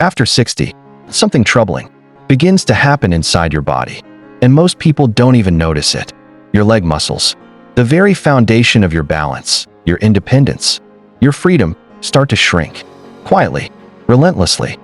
After 60, something troubling begins to happen inside your body, and most people don't even notice it. Your leg muscles, the very foundation of your balance, your independence, your freedom, start to shrink, quietly, relentlessly.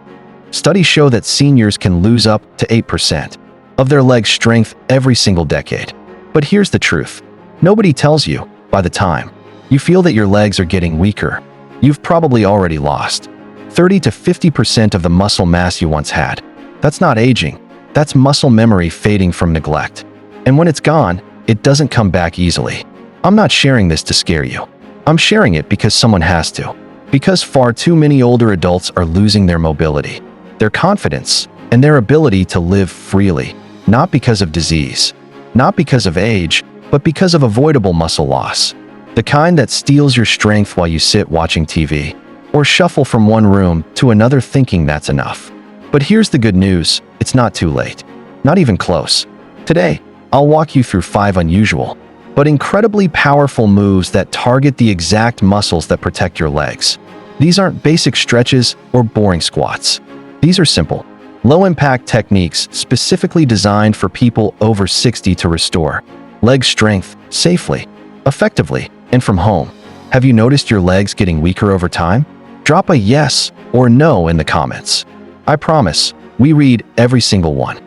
Studies show that seniors can lose up to 8% of their leg strength every single decade. But here's the truth. Nobody tells you, by the time you feel that your legs are getting weaker, you've probably already lost 30 to 50% of the muscle mass you once had. That's not aging. That's muscle memory fading from neglect. And when it's gone, it doesn't come back easily. I'm not sharing this to scare you. I'm sharing it because someone has to. Because far too many older adults are losing their mobility, their confidence, and their ability to live freely, not because of disease, not because of age, but because of avoidable muscle loss. The kind that steals your strength while you sit watching TV, or shuffle from one room to another thinking that's enough. But here's the good news, it's not too late. Not even close. Today, I'll walk you through 5 unusual, but incredibly powerful moves that target the exact muscles that protect your legs. These aren't basic stretches or boring squats. These are simple, low-impact techniques specifically designed for people over 60 to restore leg strength safely, effectively, and from home. Have you noticed your legs getting weaker over time? Drop a yes or no in the comments. I promise, we read every single one.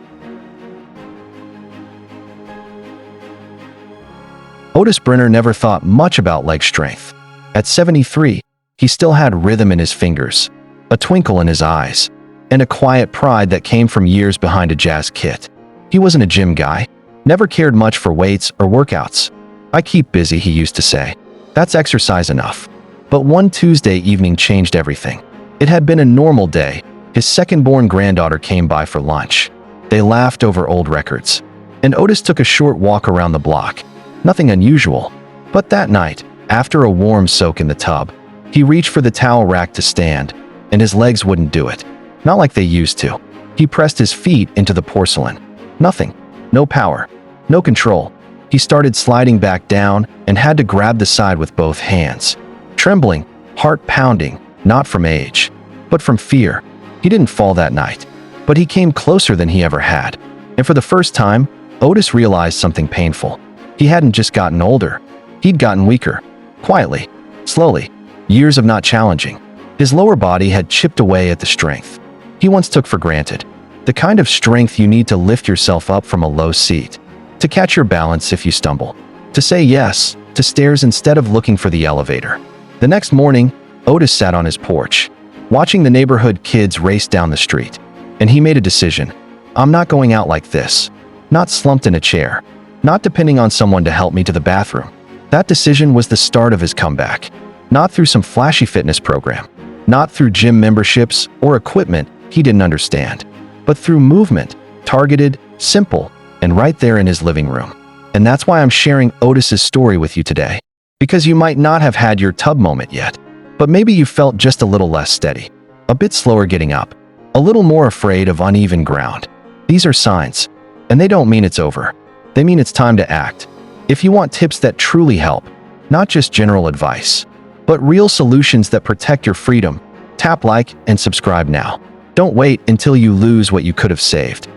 Otis never thought much about leg strength. At 73, he still had rhythm in his fingers, a twinkle in his eyes, and a quiet pride that came from years behind a jazz kit. He wasn't a gym guy, never cared much for weights or workouts. "I keep busy," he used to say. "That's exercise enough." But one Tuesday evening changed everything. It had been a normal day. His second-born granddaughter came by for lunch. They laughed over old records, and Otis took a short walk around the block. Nothing unusual. But that night, after a warm soak in the tub, he reached for the towel rack to stand, and his legs wouldn't do it. Not like they used to. He pressed his feet into the porcelain. Nothing. No power. No control. He started sliding back down and had to grab the side with both hands. Trembling, heart pounding, not from age, but from fear. He didn't fall that night, but he came closer than he ever had. And for the first time, Otis realized something painful. He hadn't just gotten older. He'd gotten weaker. Quietly. Slowly. Years of not challenging. His lower body had chipped away at the strength he once took for granted. The kind of strength you need to lift yourself up from a low seat, to catch your balance if you stumble, to say yes to stairs instead of looking for the elevator. The next morning, Otis sat on his porch, watching the neighborhood kids race down the street, and he made a decision. I'm not going out like this. Not slumped in a chair. Not depending on someone to help me to the bathroom. That decision was the start of his comeback. Not through some flashy fitness program. Not through gym memberships or equipment he didn't understand. But through movement, targeted, simple, and right there in his living room. And that's why I'm sharing Otis's story with you today. Because you might not have had your tub moment yet, but maybe you felt just a little less steady, a bit slower getting up, a little more afraid of uneven ground. These are signs, and they don't mean it's over. They mean it's time to act. If you want tips that truly help, not just general advice, but real solutions that protect your freedom, tap like and subscribe now. Don't wait until you lose what you could have saved.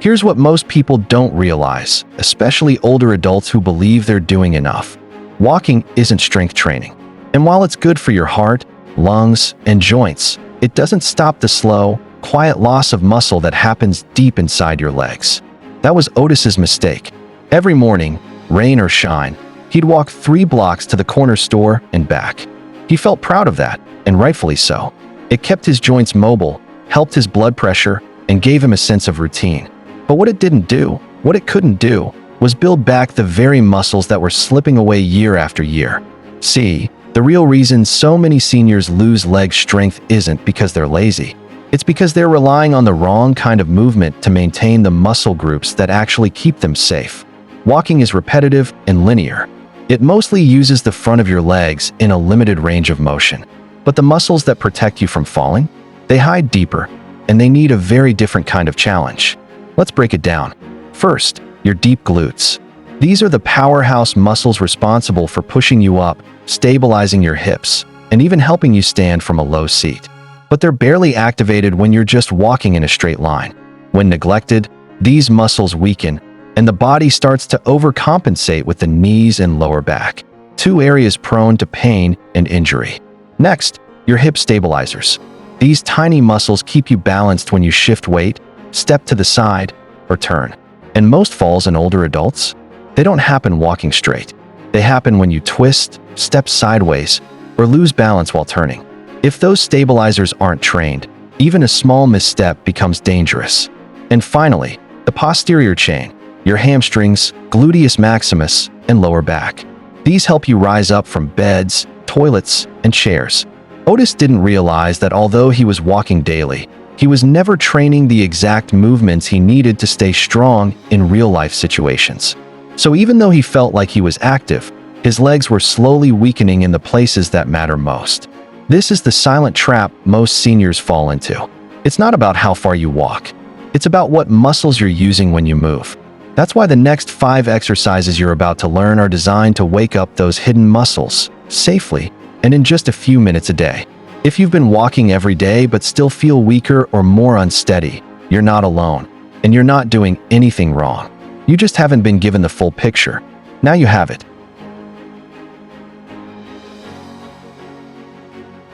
Here's what most people don't realize, especially older adults who believe they're doing enough. Walking isn't strength training. And while it's good for your heart, lungs, and joints, it doesn't stop the slow, quiet loss of muscle that happens deep inside your legs. That was Otis's mistake. Every morning, rain or shine, he'd walk 3 blocks to the corner store and back. He felt proud of that, and rightfully so. It kept his joints mobile, helped his blood pressure, and gave him a sense of routine. But what it didn't do, what it couldn't do, was build back the very muscles that were slipping away year after year. See, the real reason so many seniors lose leg strength isn't because they're lazy. It's because they're relying on the wrong kind of movement to maintain the muscle groups that actually keep them safe. Walking is repetitive and linear. It mostly uses the front of your legs in a limited range of motion. But the muscles that protect you from falling, they hide deeper, and they need a very different kind of challenge. Let's break it down. First, your deep glutes. These are the powerhouse muscles responsible for pushing you up, stabilizing your hips, and even helping you stand from a low seat. But they're barely activated when you're just walking in a straight line. When neglected, these muscles weaken, and the body starts to overcompensate with the knees and lower back, two areas prone to pain and injury. Next, your hip stabilizers. These tiny muscles keep you balanced when you shift weight, step to the side, or turn. And most falls in older adults, they don't happen walking straight. They happen when you twist, step sideways, or lose balance while turning. If those stabilizers aren't trained, even a small misstep becomes dangerous. And finally, the posterior chain, your hamstrings, gluteus maximus, and lower back. These help you rise up from beds, toilets, and chairs. Otis didn't realize that although he was walking daily, he was never training the exact movements he needed to stay strong in real-life situations. So even though he felt like he was active, his legs were slowly weakening in the places that matter most. This is the silent trap most seniors fall into. It's not about how far you walk. It's about what muscles you're using when you move. That's why the next 5 exercises you're about to learn are designed to wake up those hidden muscles safely and in just a few minutes a day. If you've been walking every day but still feel weaker or more unsteady, you're not alone, and you're not doing anything wrong. You just haven't been given the full picture. Now you have it.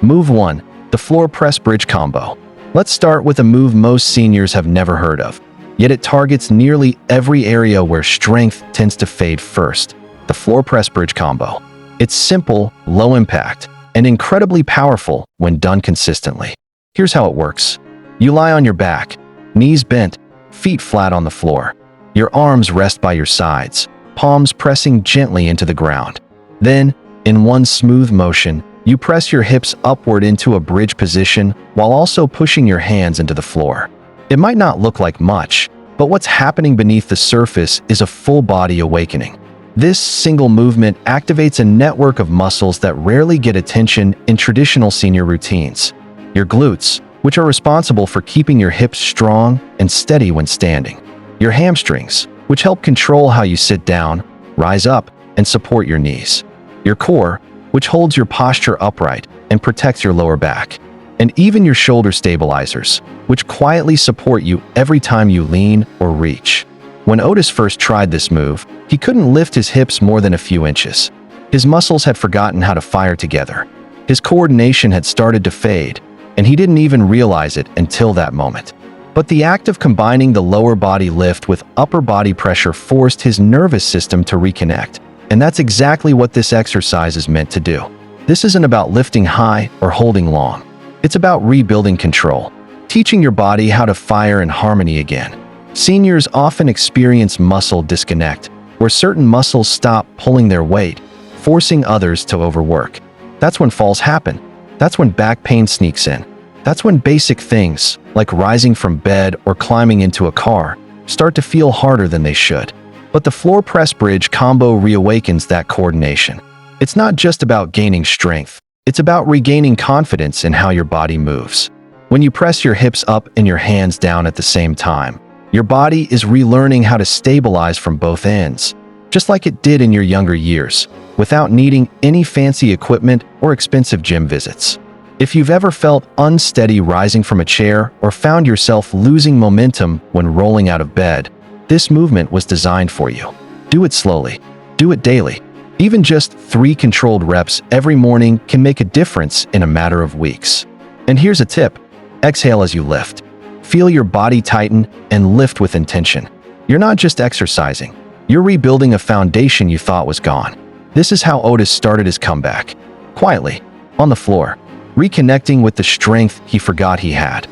Move 1. The floor press bridge combo. Let's start with a move most seniors have never heard of, yet it targets nearly every area where strength tends to fade first: the floor press bridge combo. It's simple, low impact, and incredibly powerful when done consistently. Here's how it works. You lie on your back, knees bent, feet flat on the floor. Your arms rest by your sides, palms pressing gently into the ground. Then, in one smooth motion, you press your hips upward into a bridge position while also pushing your hands into the floor. It might not look like much, but what's happening beneath the surface is a full body awakening. This single movement activates a network of muscles that rarely get attention in traditional senior routines. Your glutes, which are responsible for keeping your hips strong and steady when standing. Your hamstrings, which help control how you sit down, rise up, and support your knees. Your core, which holds your posture upright and protects your lower back. And even your shoulder stabilizers, which quietly support you every time you lean or reach. When Otis first tried this move, he couldn't lift his hips more than a few inches. His muscles had forgotten how to fire together. His coordination had started to fade, and he didn't even realize it until that moment. But the act of combining the lower body lift with upper body pressure forced his nervous system to reconnect. And that's exactly what this exercise is meant to do. This isn't about lifting high or holding long. It's about rebuilding control, teaching your body how to fire in harmony again. Seniors often experience muscle disconnect, where certain muscles stop pulling their weight, forcing others to overwork. That's when falls happen. That's when back pain sneaks in. That's when basic things, like rising from bed or climbing into a car, start to feel harder than they should. But the floor press bridge combo reawakens that coordination. It's not just about gaining strength. It's about regaining confidence in how your body moves. When you press your hips up and your hands down at the same time, your body is relearning how to stabilize from both ends, just like it did in your younger years, without needing any fancy equipment or expensive gym visits. If you've ever felt unsteady rising from a chair or found yourself losing momentum when rolling out of bed, this movement was designed for you. Do it slowly. Do it daily. Even just 3 controlled reps every morning can make a difference in a matter of weeks. And here's a tip. Exhale as you lift. Feel your body tighten and lift with intention. You're not just exercising. You're rebuilding a foundation you thought was gone. This is how Otis started his comeback. Quietly, on the floor, reconnecting with the strength he forgot he had.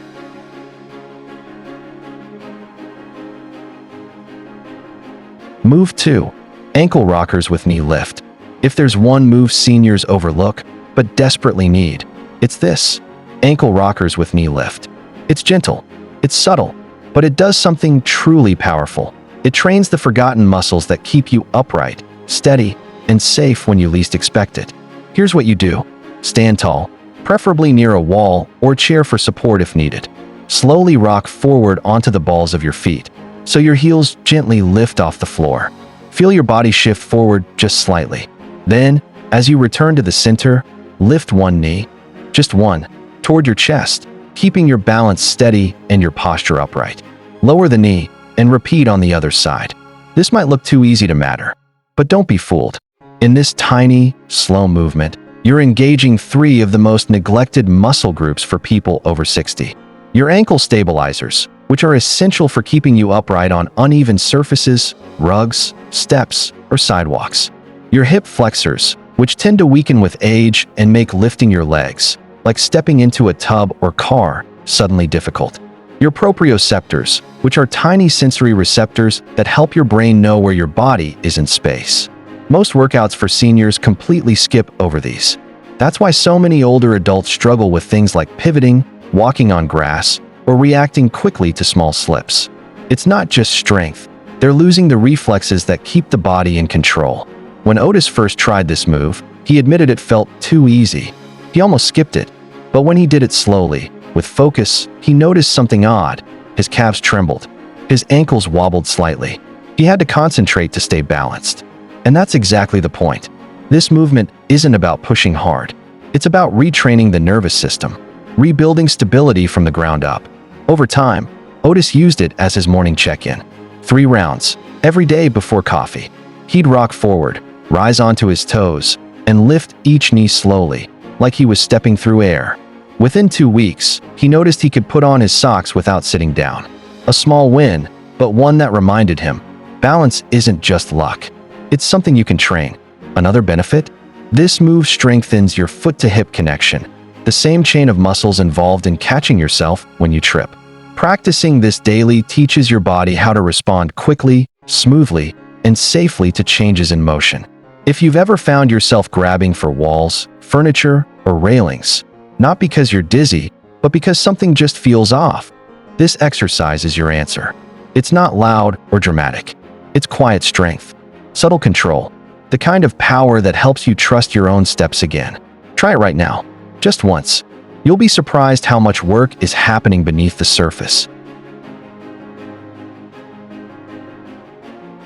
Move 2. Ankle rockers with knee lift. If there's one move seniors overlook, but desperately need, it's this. Ankle rockers with knee lift. It's gentle, it's subtle, but it does something truly powerful. It trains the forgotten muscles that keep you upright, steady, and safe when you least expect it. Here's what you do. Stand tall, preferably near a wall or chair for support if needed. Slowly rock forward onto the balls of your feet, so your heels gently lift off the floor. Feel your body shift forward just slightly. Then, as you return to the center, lift one knee, just one, toward your chest, keeping your balance steady and your posture upright. Lower the knee and repeat on the other side. This might look too easy to matter, but don't be fooled. In this tiny, slow movement, you're engaging 3 of the most neglected muscle groups for people over 60. Your ankle stabilizers, which are essential for keeping you upright on uneven surfaces, rugs, steps, or sidewalks. Your hip flexors, which tend to weaken with age and make lifting your legs, like stepping into a tub or car, suddenly difficult. Your proprioceptors, which are tiny sensory receptors that help your brain know where your body is in space. Most workouts for seniors completely skip over these. That's why so many older adults struggle with things like pivoting, walking on grass, or reacting quickly to small slips. It's not just strength. They're losing the reflexes that keep the body in control. When Otis first tried this move, he admitted it felt too easy. He almost skipped it. But when he did it slowly, with focus, he noticed something odd. His calves trembled. His ankles wobbled slightly. He had to concentrate to stay balanced. And that's exactly the point. This movement isn't about pushing hard. It's about retraining the nervous system, rebuilding stability from the ground up. Over time, Otis used it as his morning check-in. 3 rounds, every day before coffee. He'd rock forward, rise onto his toes, and lift each knee slowly, like he was stepping through air. Within 2 weeks, he noticed he could put on his socks without sitting down. A small win, but one that reminded him, balance isn't just luck. It's something you can train. Another benefit? This move strengthens your foot-to-hip connection, the same chain of muscles involved in catching yourself when you trip. Practicing this daily teaches your body how to respond quickly, smoothly, and safely to changes in motion. If you've ever found yourself grabbing for walls, furniture, or railings, not because you're dizzy, but because something just feels off, this exercise is your answer. It's not loud or dramatic. It's quiet strength, subtle control, the kind of power that helps you trust your own steps again. Try it right now, just once. You'll be surprised how much work is happening beneath the surface.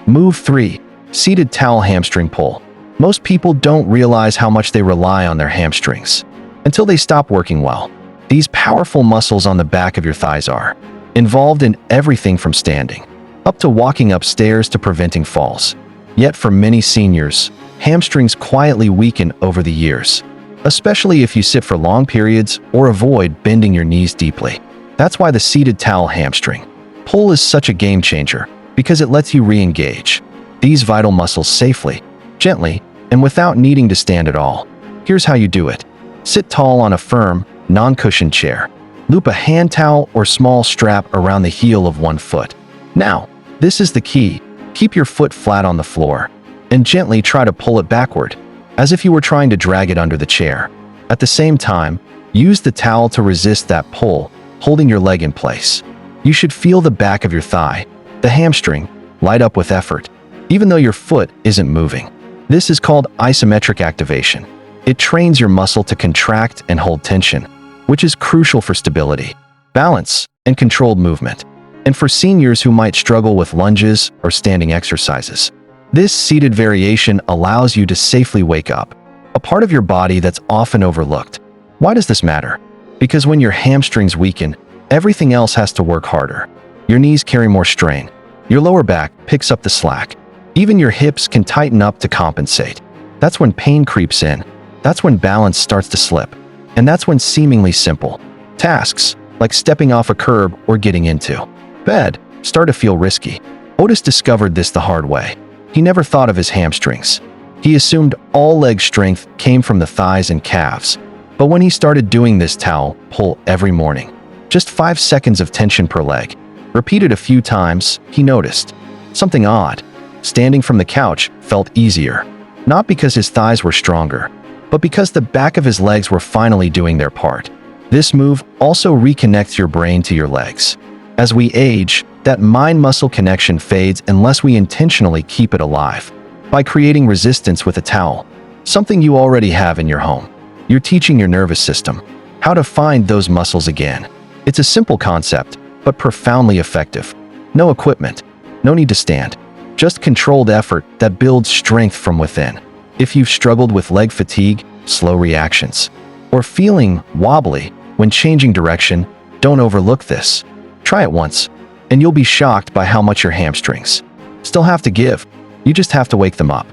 Move 3. Seated towel hamstring pull. Most people don't realize how much they rely on their hamstrings until they stop working well. These powerful muscles on the back of your thighs are involved in everything from standing up to walking upstairs to preventing falls. Yet for many seniors, hamstrings quietly weaken over the years, especially if you sit for long periods or avoid bending your knees deeply. That's why the seated towel hamstring pull is such a game changer, because it lets you re-engage these vital muscles safely, gently, and without needing to stand at all. Here's how you do it. Sit tall on a firm, non-cushioned chair. Loop a hand towel or small strap around the heel of one foot. Now, this is the key. Keep your foot flat on the floor and gently try to pull it backward, as if you were trying to drag it under the chair. At the same time, use the towel to resist that pull, holding your leg in place. You should feel the back of your thigh, the hamstring, light up with effort, even though your foot isn't moving. This is called isometric activation. It trains your muscle to contract and hold tension, which is crucial for stability, balance, and controlled movement. And for seniors who might struggle with lunges or standing exercises, this seated variation allows you to safely wake up, a part of your body that's often overlooked. Why does this matter? Because when your hamstrings weaken, everything else has to work harder. Your knees carry more strain. Your lower back picks up the slack. Even your hips can tighten up to compensate. That's when pain creeps in. That's when balance starts to slip. And that's when seemingly simple tasks, like stepping off a curb or getting into bed, start to feel risky. Otis discovered this the hard way. He never thought of his hamstrings. He assumed all leg strength came from the thighs and calves. But when he started doing this towel pull every morning, just 5 seconds of tension per leg, repeated a few times, he noticed something odd. Standing from the couch felt easier, not because his thighs were stronger, but because the back of his legs were finally doing their part. This move also reconnects your brain to your legs. As we age, that mind-muscle connection fades unless we intentionally keep it alive. By creating resistance with a towel, something you already have in your home, you're teaching your nervous system how to find those muscles again. It's a simple concept, but profoundly effective. No equipment, no need to stand. just controlled effort that builds strength from within. If you've struggled with leg fatigue, slow reactions, or feeling wobbly when changing direction, don't overlook this. Try it once, and you'll be shocked by how much your hamstrings still have to give. You just have to wake them up.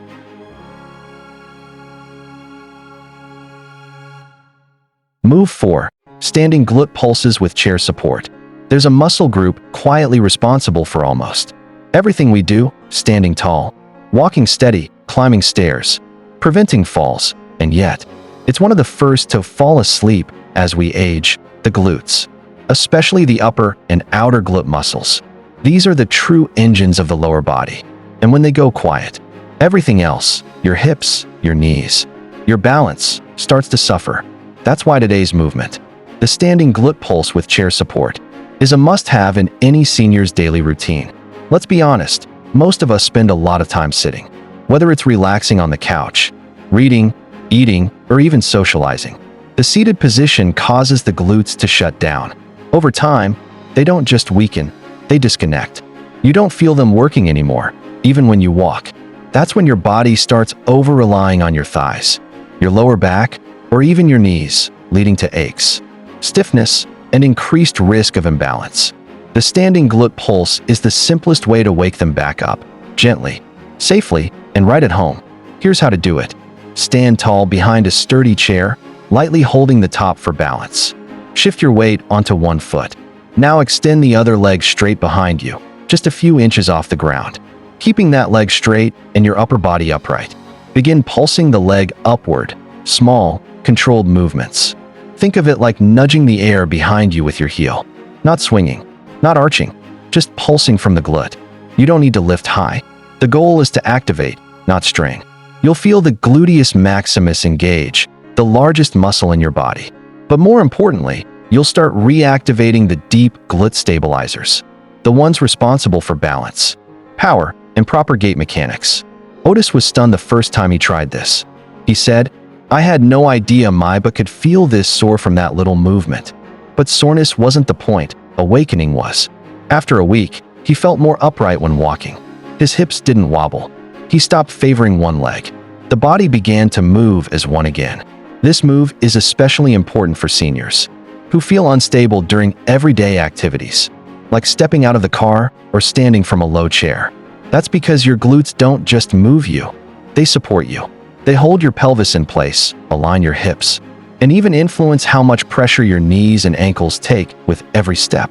Move 4. Standing glute pulses with chair support. There's a muscle group quietly responsible for almost everything we do: standing tall, walking steady, climbing stairs, preventing falls, and yet, it's one of the first to fall asleep as we age: the glutes, especially the upper and outer glute muscles. These are the true engines of the lower body, and when they go quiet, everything else, your hips, your knees, your balance, starts to suffer. That's why today's movement, the standing glute pulse with chair support, is a must-have in any senior's daily routine. Let's be honest, most of us spend a lot of time sitting, whether it's relaxing on the couch, reading, eating, or even socializing. The seated position causes the glutes to shut down. Over time, they don't just weaken, they disconnect. You don't feel them working anymore, even when you walk. That's when your body starts over-relying on your thighs, your lower back, or even your knees, leading to aches, stiffness, and increased risk of imbalance. The standing glute pulse is the simplest way to wake them back up, gently, safely, and right at home. Here's how to do it. Stand tall behind a sturdy chair, lightly holding the top for balance. Shift your weight onto one foot. Now extend the other leg straight behind you, just a few inches off the ground, keeping that leg straight and your upper body upright. Begin pulsing the leg upward, small, controlled movements. Think of it like nudging the air behind you with your heel. Not swinging, not arching, just pulsing from the glute. You don't need to lift high. The goal is to activate, not strain. You'll feel the gluteus maximus engage, the largest muscle in your body. But more importantly, you'll start reactivating the deep glute stabilizers, the ones responsible for balance, power, and proper gait mechanics. Otis was stunned the first time he tried this. He said, "I had no idea my butt could feel this sore from that little movement." But soreness wasn't the point, awakening was. After a week, he felt more upright when walking. His hips didn't wobble. He stopped favoring one leg. The body began to move as one again. This move is especially important for seniors who feel unstable during everyday activities, like stepping out of the car or standing from a low chair. That's because your glutes don't just move you, they support you. They hold your pelvis in place, align your hips, and even influence how much pressure your knees and ankles take with every step.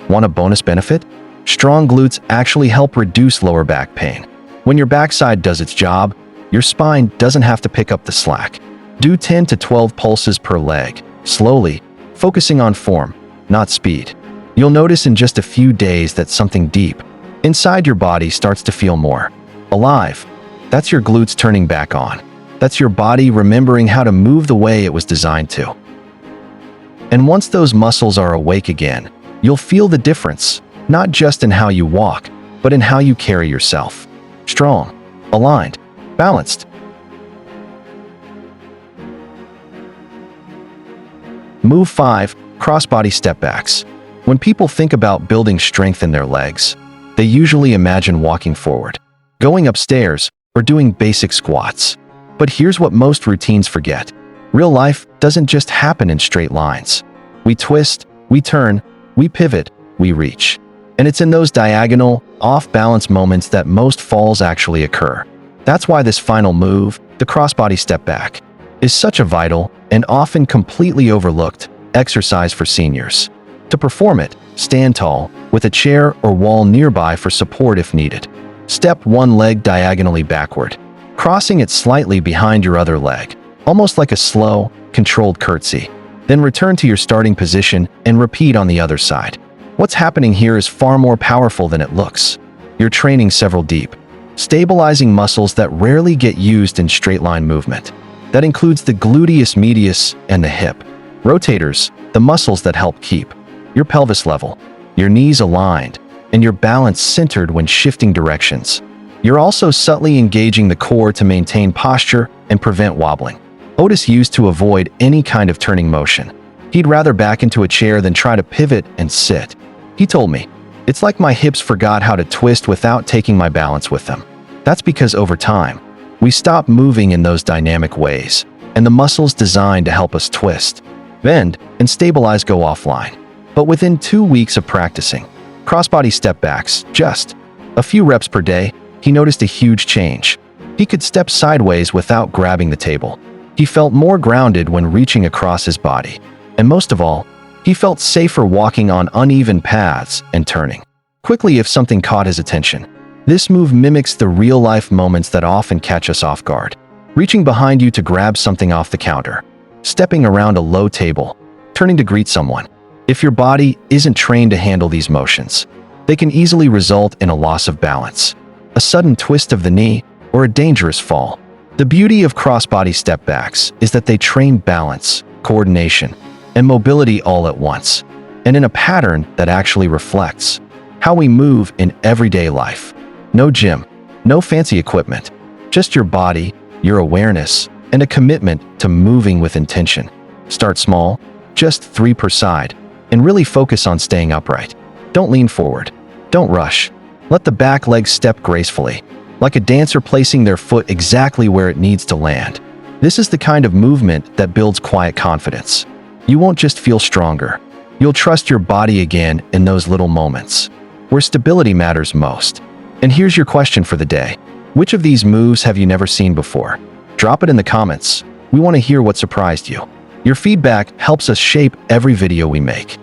Want a bonus benefit? Strong glutes actually help reduce lower back pain. When your backside does its job, your spine doesn't have to pick up the slack. Do 10 to 12 pulses per leg, slowly, focusing on form, not speed. You'll notice in just a few days that something deep inside your body starts to feel more alive. That's your glutes turning back on. That's your body remembering how to move the way it was designed to. And once those muscles are awake again, you'll feel the difference, not just in how you walk, but in how you carry yourself. Strong, aligned, balanced. Move 5. Crossbody stepbacks. When people think about building strength in their legs, they usually imagine walking forward, going upstairs, or doing basic squats. But here's what most routines forget. Real life doesn't just happen in straight lines. We twist, we turn, we pivot, we reach. And it's in those diagonal, off-balance moments that most falls actually occur. That's why this final move, the crossbody step back, is such a vital and often completely overlooked exercise for seniors. To perform it, stand tall, with a chair or wall nearby for support if needed. Step one leg diagonally backward, crossing it slightly behind your other leg, almost like a slow, controlled curtsy. Then return to your starting position and repeat on the other side. What's happening here is far more powerful than it looks. You're training several deep, stabilizing muscles that rarely get used in straight-line movement. That includes the gluteus medius and the hip rotators, the muscles that help keep your pelvis level, your knees aligned, and your balance centered when shifting directions. You're also subtly engaging the core to maintain posture and prevent wobbling. Otis used to avoid any kind of turning motion. He'd rather back into a chair than try to pivot and sit. He told me, It's like my hips forgot how to twist without taking my balance with them. That's because over time, we stop moving in those dynamic ways, and the muscles designed to help us twist, bend, and stabilize go offline. But within 2 weeks of practicing crossbody stepbacks, just a few reps per day, he noticed a huge change. He could step sideways without grabbing the table. He felt more grounded when reaching across his body. And most of all, he felt safer walking on uneven paths and turning quickly if something caught his attention. This move mimics the real-life moments that often catch us off guard. Reaching behind you to grab something off the counter, stepping around a low table, turning to greet someone. If your body isn't trained to handle these motions, they can easily result in a loss of balance, a sudden twist of the knee, or a dangerous fall. The beauty of crossbody stepbacks is that they train balance, coordination, and mobility all at once, and in a pattern that actually reflects how we move in everyday life. No gym, no fancy equipment, just your body, your awareness, and a commitment to moving with intention. Start small, just 3 per side, and really focus on staying upright. Don't lean forward. Don't rush. Let the back leg step gracefully, like a dancer placing their foot exactly where it needs to land. This is the kind of movement that builds quiet confidence. You won't just feel stronger. You'll trust your body again in those little moments, where stability matters most. And here's your question for the day. Which of these moves have you never seen before? Drop it in the comments. We want to hear what surprised you. Your feedback helps us shape every video we make.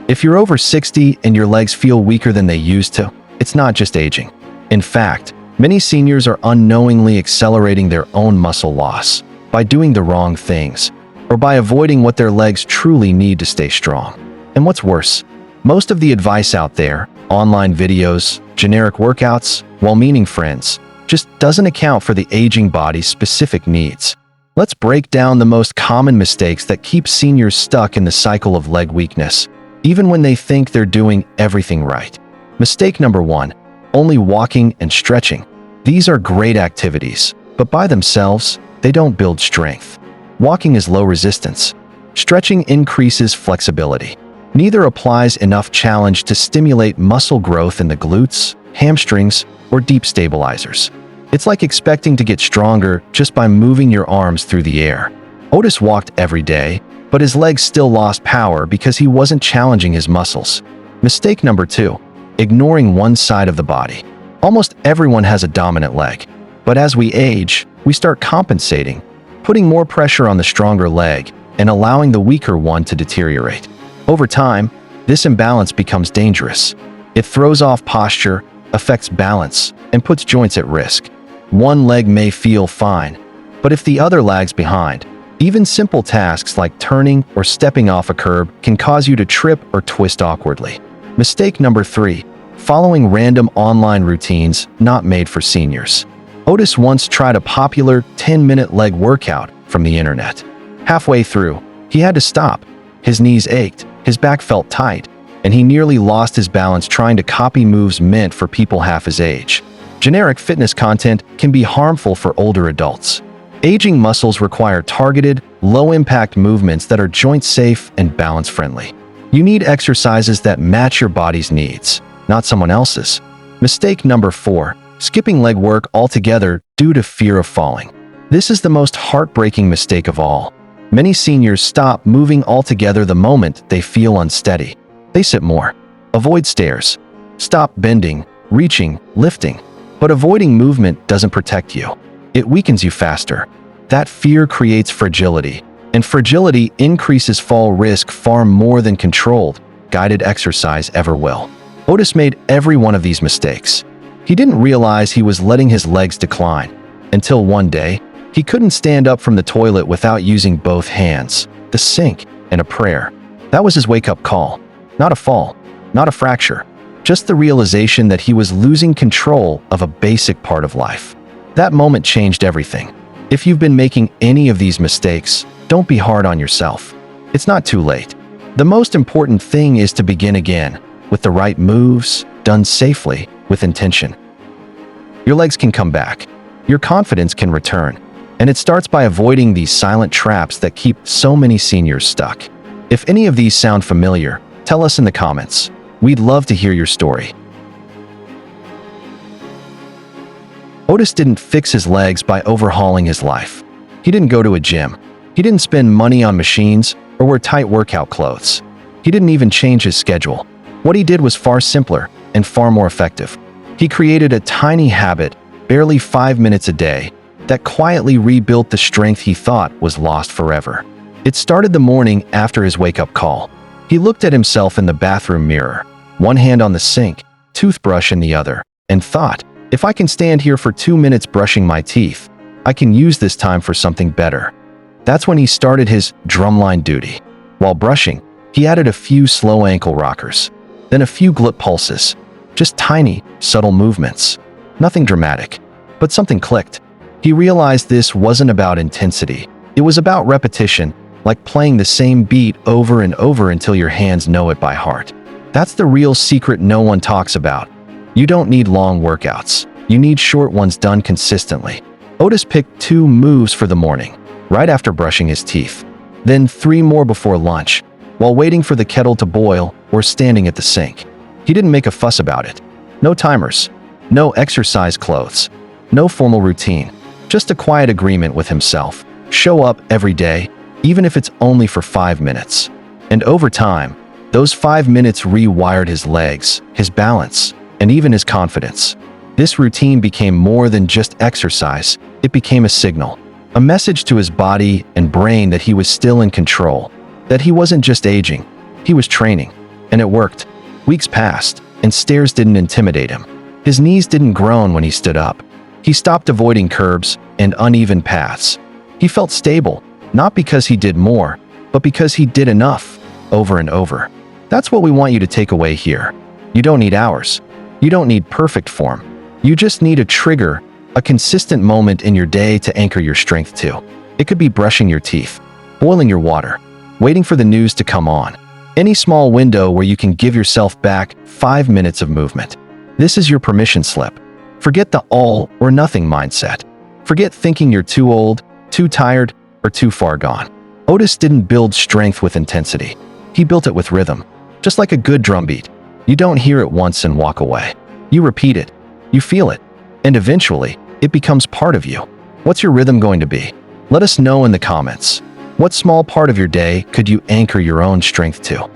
If you're over 60 and your legs feel weaker than they used to, it's not just aging. In fact, many seniors are unknowingly accelerating their own muscle loss by doing the wrong things or by avoiding what their legs truly need to stay strong. And what's worse, most of the advice out there, online videos, generic workouts, well-meaning friends, just doesn't account for the aging body's specific needs. Let's break down the most common mistakes that keep seniors stuck in the cycle of leg weakness, even when they think they're doing everything right. Mistake number 1, only walking and stretching. These are great activities, but by themselves, they don't build strength. Walking is low resistance. Stretching increases flexibility. Neither applies enough challenge to stimulate muscle growth in the glutes, hamstrings, or deep stabilizers. It's like expecting to get stronger just by moving your arms through the air. Otis walked every day, but his legs still lost power because he wasn't challenging his muscles. Mistake number 2, ignoring one side of the body. Almost everyone has a dominant leg, but as we age, we start compensating, putting more pressure on the stronger leg and allowing the weaker one to deteriorate. Over time, this imbalance becomes dangerous. It throws off posture, affects balance, and puts joints at risk. One leg may feel fine, but if the other lags behind, even simple tasks like turning or stepping off a curb can cause you to trip or twist awkwardly. Mistake number 3, following random online routines not made for seniors. Otis once tried a popular 10-minute leg workout from the internet. Halfway through, he had to stop. His knees ached, his back felt tight, and he nearly lost his balance trying to copy moves meant for people half his age. Generic fitness content can be harmful for older adults. Aging muscles require targeted, low-impact movements that are joint-safe and balance-friendly. You need exercises that match your body's needs, not someone else's. Mistake number 4, skipping leg work altogether due to fear of falling. This is the most heartbreaking mistake of all. Many seniors stop moving altogether the moment they feel unsteady. They sit more, avoid stairs, stop bending, reaching, lifting. But avoiding movement doesn't protect you. It weakens you faster. That fear creates fragility, and fragility increases fall risk far more than controlled, guided exercise ever will. Otis made every one of these mistakes. He didn't realize he was letting his legs decline, until one day, he couldn't stand up from the toilet without using both hands, the sink, and a prayer. That was his wake-up call. Not a fall, not a fracture, just the realization that he was losing control of a basic part of life. That moment changed everything. If you've been making any of these mistakes, don't be hard on yourself. It's not too late. The most important thing is to begin again, with the right moves, done safely, with intention. Your legs can come back. Your confidence can return. And it starts by avoiding these silent traps that keep so many seniors stuck. If any of these sound familiar, tell us in the comments. We'd love to hear your story. Otis didn't fix his legs by overhauling his life. He didn't go to a gym. He didn't spend money on machines or wear tight workout clothes. He didn't even change his schedule. What he did was far simpler and far more effective. He created a tiny habit, barely 5 minutes a day, that quietly rebuilt the strength he thought was lost forever. It started the morning after his wake-up call. He looked at himself in the bathroom mirror, one hand on the sink, toothbrush in the other, and thought, if I can stand here for 2 minutes brushing my teeth, I can use this time for something better. That's when he started his drumline duty. While brushing, he added a few slow ankle rockers, then a few glute pulses, just tiny, subtle movements. Nothing dramatic, but something clicked. He realized this wasn't about intensity. It was about repetition, like playing the same beat over and over until your hands know it by heart. That's the real secret no one talks about. You don't need long workouts. You need short ones done consistently. Otis picked 2 moves for the morning, right after brushing his teeth, then 3 more before lunch, while waiting for the kettle to boil or standing at the sink. He didn't make a fuss about it. No timers, no exercise clothes, no formal routine, just a quiet agreement with himself. Show up every day, even if it's only for 5 minutes. And over time, those 5 minutes rewired his legs, his balance, and even his confidence. This routine became more than just exercise. It became a signal, a message to his body and brain that he was still in control, that he wasn't just aging, he was training. And it worked. Weeks passed, and stairs didn't intimidate him. His knees didn't groan when he stood up. He stopped avoiding curbs and uneven paths. He felt stable, not because he did more, but because he did enough, over and over. That's what we want you to take away here. You don't need hours. You don't need perfect form. You just need a trigger, a consistent moment in your day to anchor your strength to. It could be brushing your teeth, boiling your water, waiting for the news to come on. Any small window where you can give yourself back 5 minutes of movement. This is your permission slip. Forget the all or nothing mindset. Forget thinking you're too old, too tired, or too far gone. Otis didn't build strength with intensity. He built it with rhythm, just like a good drum beat. You don't hear it once and walk away. You repeat it, you feel it, and eventually, it becomes part of you. What's your rhythm going to be? Let us know in the comments. What small part of your day could you anchor your own strength to?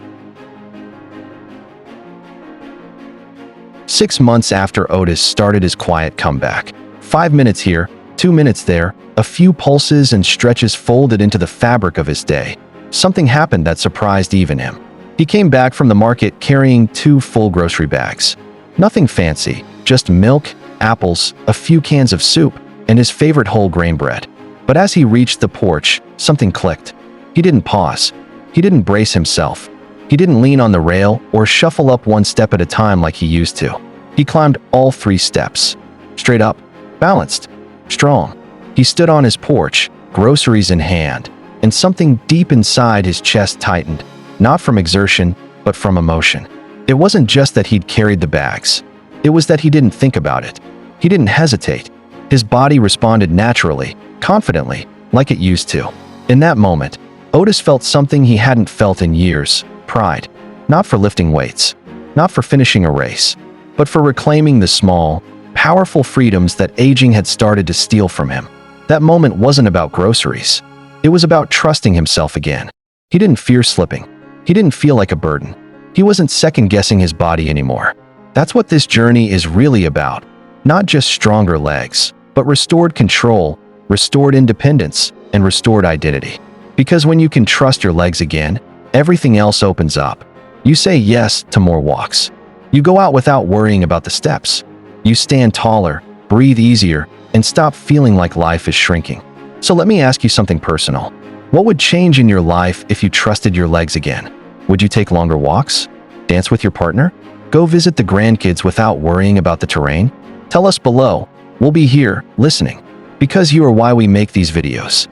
6 months after Otis started his quiet comeback, 5 minutes here, 2 minutes there, a few pulses and stretches folded into the fabric of his day. Something happened that surprised even him. He came back from the market carrying 2 full grocery bags. Nothing fancy, just milk, apples, a few cans of soup, and his favorite whole grain bread. But as he reached the porch, something clicked. He didn't pause. He didn't brace himself. He didn't lean on the rail or shuffle up 1 step at a time like he used to. He climbed all 3 steps. Straight up, balanced, strong. He stood on his porch, groceries in hand, and something deep inside his chest tightened, not from exertion, but from emotion. It wasn't just that he'd carried the bags. It was that he didn't think about it. He didn't hesitate. His body responded naturally, confidently, like it used to. In that moment, Otis felt something he hadn't felt in years: pride. Not for lifting weights, not for finishing a race, but for reclaiming the small, powerful freedoms that aging had started to steal from him. That moment wasn't about groceries. It was about trusting himself again. He didn't fear slipping. He didn't feel like a burden. He wasn't second-guessing his body anymore. That's what this journey is really about. Not just stronger legs, but restored control, restored independence, and restored identity. Because when you can trust your legs again, everything else opens up. You say yes to more walks. You go out without worrying about the steps. You stand taller, breathe easier, and stop feeling like life is shrinking. So let me ask you something personal. What would change in your life if you trusted your legs again? Would you take longer walks? Dance with your partner? Go visit the grandkids without worrying about the terrain? Tell us below. We'll be here, listening. Because you are why we make these videos.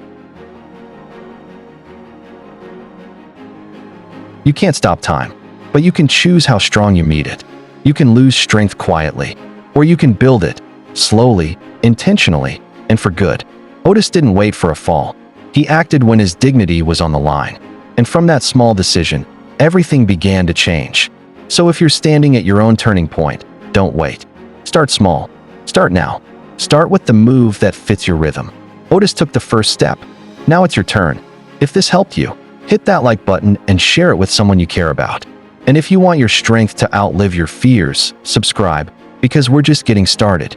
You can't stop time, but you can choose how strong you meet it. You can lose strength quietly, or you can build it, slowly, intentionally, and for good. Otis didn't wait for a fall. He acted when his dignity was on the line. And from that small decision, everything began to change. So if you're standing at your own turning point, don't wait. Start small. Start now. Start with the move that fits your rhythm. Otis took the first step. Now it's your turn. If this helped you, hit that like button and share it with someone you care about. And if you want your strength to outlive your fears, subscribe, because we're just getting started.